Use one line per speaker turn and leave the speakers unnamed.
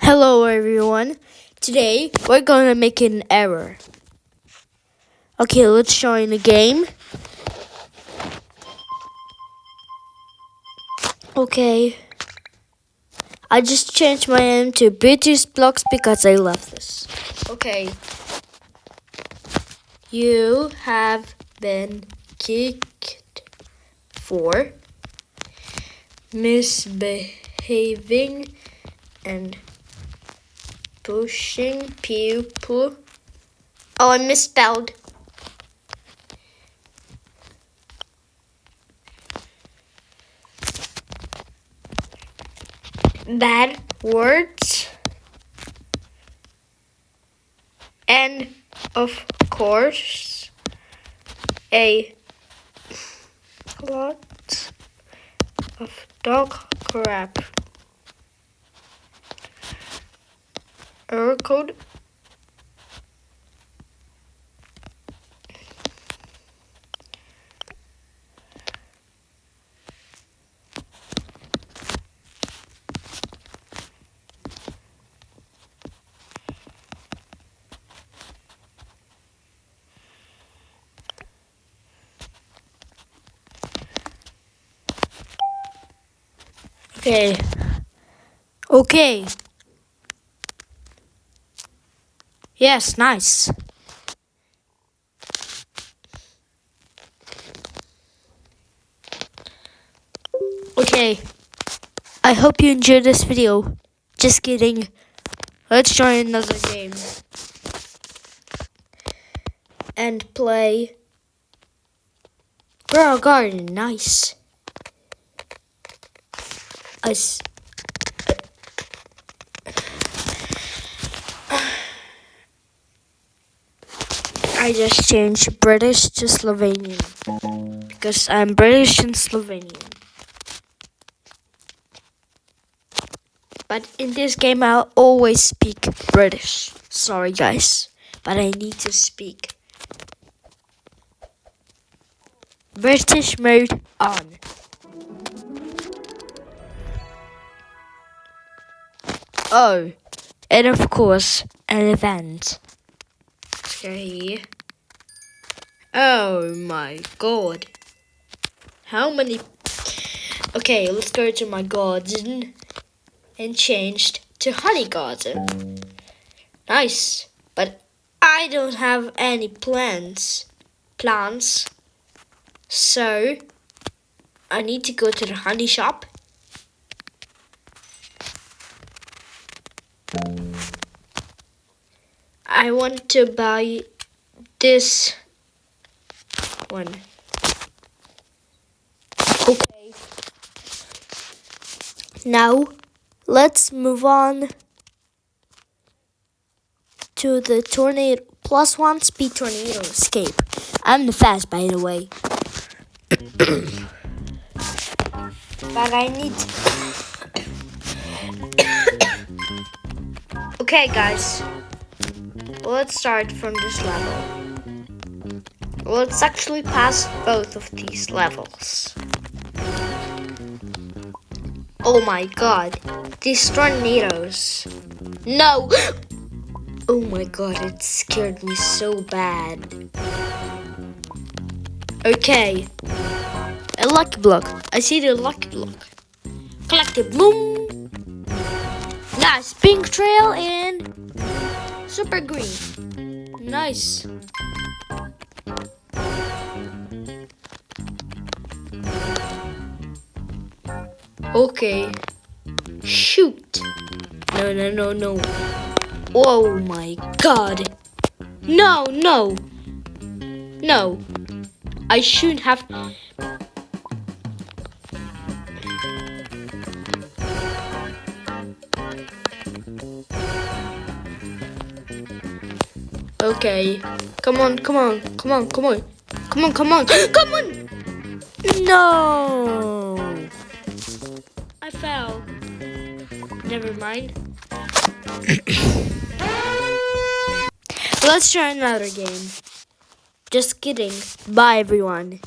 Hello everyone. Today we're gonna make an error. Okay, let's join the game. Okay. I just changed my name to British Blocks because I love this. Okay. You have been kicked for misbehaving and pushing people. Oh, I misspelled. Bad words. And of course, a lot of dog crap. Error code. Okay. Okay. Yes, nice. Okay. I hope you enjoyed this video. Just kidding. Let's join another game. And play Girl Garden. Nice. I just changed British to Slovenian because I'm British and Slovenian. But in this game, I'll always speak British. Sorry, guys, but I need to speak. British mode on. Oh, and of course, an event. Okay. Oh my god. How many? Okay, let's go to my garden and changed to honey garden. Nice. But I don't have any plants. So I need to go to the honey shop. I want to buy this one. Okay. Now, let's move on to the tornado +1 speed tornado escape. I'm the fast, by the way. But I need Okay, guys. Let's start from this level. Let's actually pass both of these levels. Oh my god, these tornadoes. No! Oh my god, it scared me so bad. Okay. A lucky block. I see the lucky block. Collect it. Boom! Nice. Pink trail and super green. Nice. Okay. Shoot. No. Oh my god. No. I shouldn't have. Okay. Come on. No. I fell. Never mind. Let's try another game. Just kidding. Bye, everyone.